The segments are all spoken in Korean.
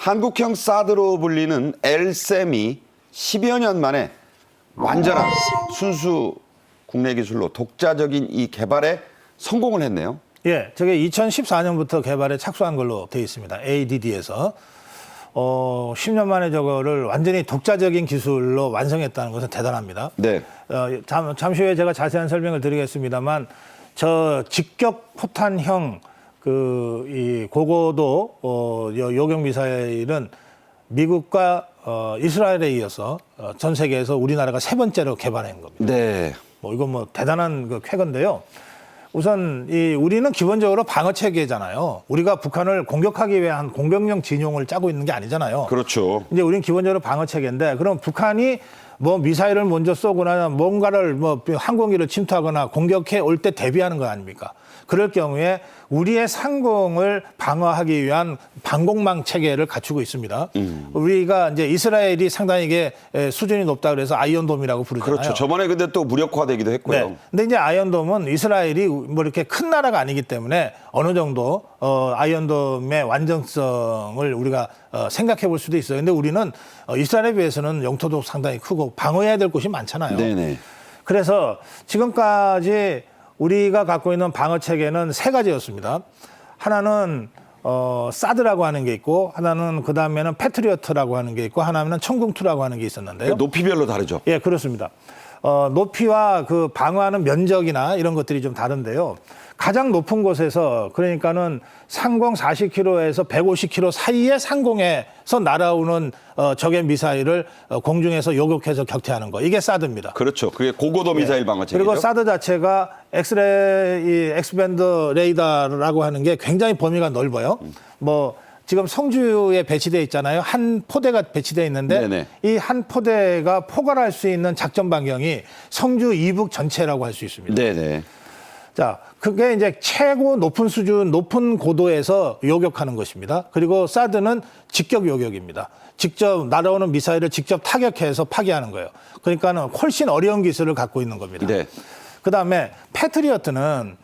한국형 사드로 불리는 LSAM이 10여 년 만에 완전한 순수 국내 기술로 독자적인 이 개발에 성공을 했네요. 예, 저게 2014년부터 개발에 착수한 걸로 되어 있습니다. ADD에서. 10년 만에 저거를 완전히 독자적인 기술로 완성했다는 것은 대단합니다. 네. 잠시 후에 제가 자세한 설명을 드리겠습니다만, 저 직격 포탄형 이 고고도 요격 미사일은 미국과 이스라엘에 이어서 전 세계에서 우리나라가 세 번째로 개발한 겁니다. 네. 이건 뭐 대단한 그 쾌거인데요. 우선 우리는 기본적으로 방어 체계잖아요. 우리가 북한을 공격하기 위한 공격용 진용을 짜고 있는 게 아니잖아요. 그렇죠. 이제 우리는 기본적으로 방어 체계인데, 그럼 북한이 뭐 미사일을 먼저 쏘거나 뭔가를 항공기를 침투하거나 공격해 올 때 대비하는 거 아닙니까? 그럴 경우에 우리의 상공을 방어하기 위한 방공망 체계를 갖추고 있습니다. 우리가 이제 이스라엘이 상당히 이게 수준이 높다 그래서 아이언돔이라고 부르잖아요. 그렇죠. 저번에 근데 또 무력화되기도 했고요. 네. 근데 이제 아이언돔은 이스라엘이 뭐 이렇게 큰 나라가 아니기 때문에 어느 정도 아이언돔의 완전성을 우리가 생각해 볼 수도 있어요. 근데 우리는 이스라엘에 비해서는 영토도 상당히 크고 방어해야 될 곳이 많잖아요. 네네. 그래서 지금까지 우리가 갖고 있는 방어 체계는 세 가지였습니다. 하나는 사드라고 하는 게 있고, 하나는 그 다음에는 패트리어트라고 하는 게 있고, 하나는 천궁2라고 하는 게 있었는데요. 높이별로 다르죠. 예, 그렇습니다. 높이와 그 방어하는 면적이나 이런 것들이 좀 다른데요. 가장 높은 곳에서, 그러니까는 상공 40km에서 150km 사이의 상공에서 날아오는 적의 미사일을 공중에서 요격해서 격퇴하는 거. 이게 사드입니다. 그렇죠. 그게 고고도 미사일 방어 체계죠. 그리고 사드 자체가 엑스밴드 레이더라고 하는 게 굉장히 범위가 넓어요. 뭐 지금 성주에 배치되어 있잖아요. 한 포대가 배치되어 있는데 이 한 포대가 포괄할 수 있는 작전 반경이 성주 이북 전체라고 할 수 있습니다. 네네. 자, 그게 이제 최고 높은 수준, 높은 고도에서 요격하는 것입니다. 그리고 사드는 직격 요격입니다. 직접 날아오는 미사일을 직접 타격해서 파괴하는 거예요. 그러니까는 훨씬 어려운 기술을 갖고 있는 겁니다. 네. 그다음에 패트리어트는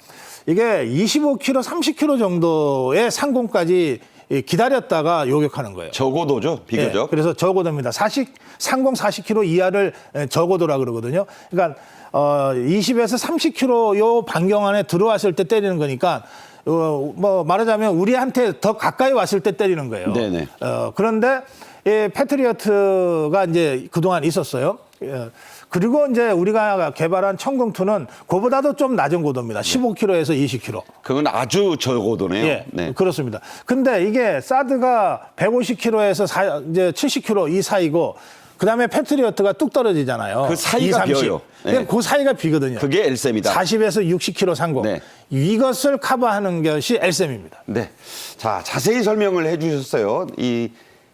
이게 25km, 30km 정도의 상공까지 기다렸다가 요격하는 거예요. 저고도죠, 비교적. 네, 그래서 저고도입니다. 상공 40km 이하를 저고도라 그러거든요. 그러니까 20에서 30km 요 반경 안에 들어왔을 때 때리는 거니까 뭐 말하자면 우리한테 더 가까이 왔을 때 때리는 거예요. 네네. 그런데 이 패트리어트가 이제 그동안 있었어요. 그리고 이제 우리가 개발한 천궁2는 그보다도 좀 낮은 고도입니다. 15km에서 20km. 그건 아주 저고도네요. 예, 네. 그렇습니다. 근데 이게 사드가 150km에서 이제 70km 이 사이고, 그 다음에 패트리어트가 뚝 떨어지잖아요. 그 사이가 2, 30. 비어요. 네. 그 사이가 비거든요. 그게 LSAM이다. 40에서 60km 상공. 네. 이것을 커버하는 것이 LSAM입니다. 네. 자, 자세히 설명을 해 주셨어요.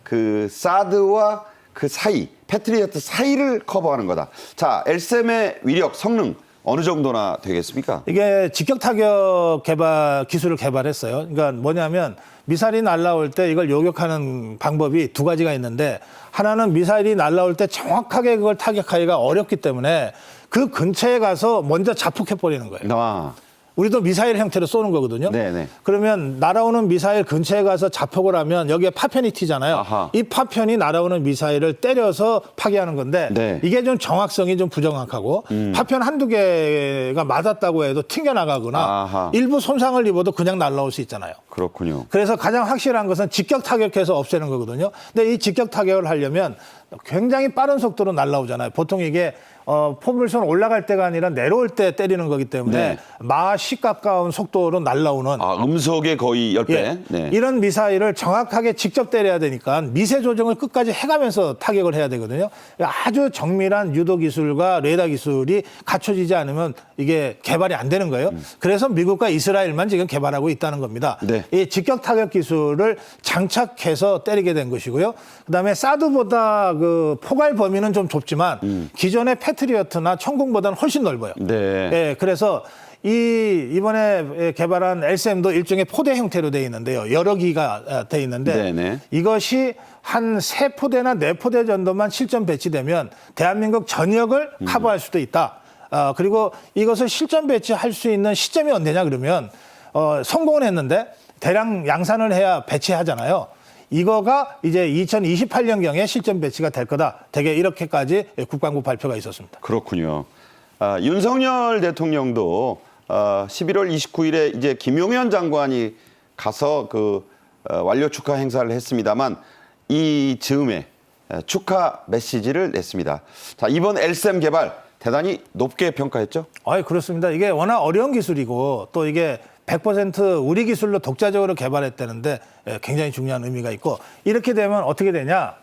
그 사드와 그 사이, 패트리어트 사이를 커버하는 거다. 자, LSAM의 위력, 성능 어느 정도나 되겠습니까? 이게 직격 타격 기술을 개발했어요. 그러니까 뭐냐면 미사일이 날아올 때 이걸 요격하는 방법이 두 가지가 있는데, 하나는 미사일이 날아올 때 정확하게 그걸 타격하기가 어렵기 때문에 그 근처에 가서 먼저 자폭해버리는 거예요. 우리도 미사일 형태로 쏘는 거거든요. 네네. 그러면 날아오는 미사일 근처에 가서 자폭을 하면 여기에 파편이 튀잖아요. 아하. 이 파편이 날아오는 미사일을 때려서 파괴하는 건데 네. 이게 좀 정확성이 좀 부정확하고 파편 한두 개가 맞았다고 해도 튕겨나가거나 아하. 일부 손상을 입어도 그냥 날아올 수 있잖아요. 그렇군요. 그래서 가장 확실한 것은 직격 타격해서 없애는 거거든요. 근데 이 직격 타격을 하려면 굉장히 빠른 속도로 날아오잖아요. 보통 이게 포물선 올라갈 때가 아니라 내려올 때 때리는 거기 때문에 네. 마 10 가까운 속도로 날아오는 음속의 거의 10배. 예, 네. 이런 미사일을 정확하게 직접 때려야 되니까 미세 조정을 끝까지 해가면서 타격을 해야 되거든요. 아주 정밀한 유도 기술과 레이더 기술이 갖춰지지 않으면 이게 개발이 안 되는 거예요. 그래서 미국과 이스라엘만 지금 개발하고 있다는 겁니다. 네. 이 직격 타격 기술을 장착해서 때리게 된 것이고요. 그다음에 사드보다 그 포괄 범위는 좀 좁지만 기존의 패트리어트나 천궁보다는 훨씬 넓어요. 네. 예, 그래서 이번에 개발한 LSAM도 일종의 포대 형태로 되어 있는데요. 여러 기가 되어 있는데 네네. 이것이 한 3포대나 4포대 정도만 실전 배치되면 대한민국 전역을 커버할 수도 있다. 그리고 이것을 실전 배치할 수 있는 시점이 언제냐 그러면 성공을 했는데 대량 양산을 해야 배치하잖아요. 이거가 이제 2028년경에 실전 배치가 될 거다. 대개 이렇게까지 국방부 발표가 있었습니다. 그렇군요. 윤석열 대통령도 11월 29일에 이제 김용현 장관이 가서 완료 축하 행사를 했습니다만 이 즈음에 축하 메시지를 냈습니다. 자, 이번 LSAM 개발 대단히 높게 평가했죠? 그렇습니다. 이게 워낙 어려운 기술이고 또 이게 100% 우리 기술로 독자적으로 개발했다는데 굉장히 중요한 의미가 있고 이렇게 되면 어떻게 되냐?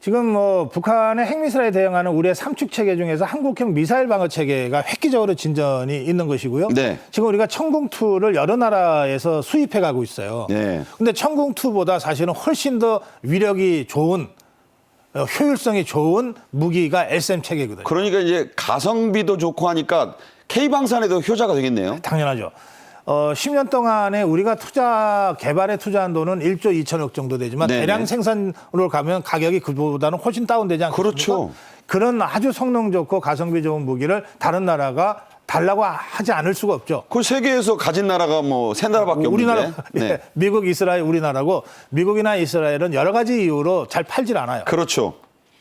지금 뭐 북한의 핵미사일에 대응하는 우리의 삼축 체계 중에서 한국형 미사일 방어 체계가 획기적으로 진전이 있는 것이고요. 네. 지금 우리가 천궁2를 여러 나라에서 수입해 가고 있어요. 네. 근데 천궁2보다 사실은 훨씬 더 위력이 좋은 효율성이 좋은 무기가 LSAM 체계거든요. 그러니까 이제 가성비도 좋고 하니까 K방산에도 효자가 되겠네요. 당연하죠. 10년 동안에 우리가 개발에 투자한 돈은 1조 2천억 정도 되지만 네네. 대량 생산으로 가면 가격이 그보다는 훨씬 다운되지 않겠습니까? 그렇죠. 그런 아주 성능 좋고 가성비 좋은 무기를 다른 나라가 달라고 하지 않을 수가 없죠. 그 세계에서 가진 나라가 뭐 세 나라밖에 없는데. 우리나라, 네. 예, 미국, 이스라엘, 우리나라고 미국이나 이스라엘은 여러 가지 이유로 잘 팔질 않아요. 그렇죠.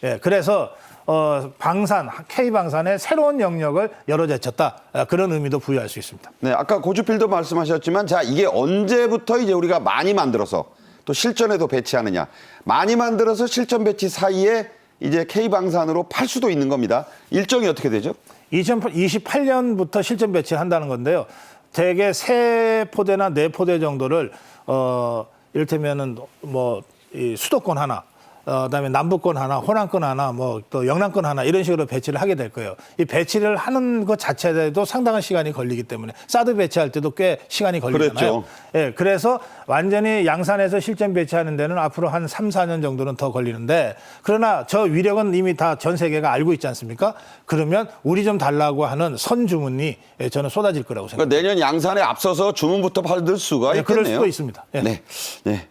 예, 그래서 K방산의 새로운 영역을 열어제쳤다. 그런 의미도 부여할 수 있습니다. 네, 아까 고주필도 말씀하셨지만 자, 이게 언제부터 이제 우리가 많이 만들어서 또 실전에도 배치하느냐. 많이 만들어서 실전 배치 사이에 이제 K방산으로 팔 수도 있는 겁니다. 일정이 어떻게 되죠? 2028년부터 실전 배치를 한다는 건데요. 대개 3포대나 4포대 정도를 이를테면은 이 수도권 하나, 그다음에 남부권 하나, 호남권 하나, 또 영남권 하나 이런 식으로 배치를 하게 될 거예요. 이 배치를 하는 것 자체에도 상당한 시간이 걸리기 때문에 사드 배치할 때도 꽤 시간이 걸리잖아요. 그랬죠. 예, 그래서 완전히 양산에서 실전 배치하는 데는 앞으로 한 3, 4년 정도는 더 걸리는데 그러나 저 위력은 이미 다 전 세계가 알고 있지 않습니까? 그러면 우리 좀 달라고 하는 선 주문이 저는 쏟아질 거라고 생각합니다. 그러니까 내년 양산에 앞서서 주문부터 받을 수가 네, 있겠네요. 그럴 수도 있습니다. 예. 네. 네.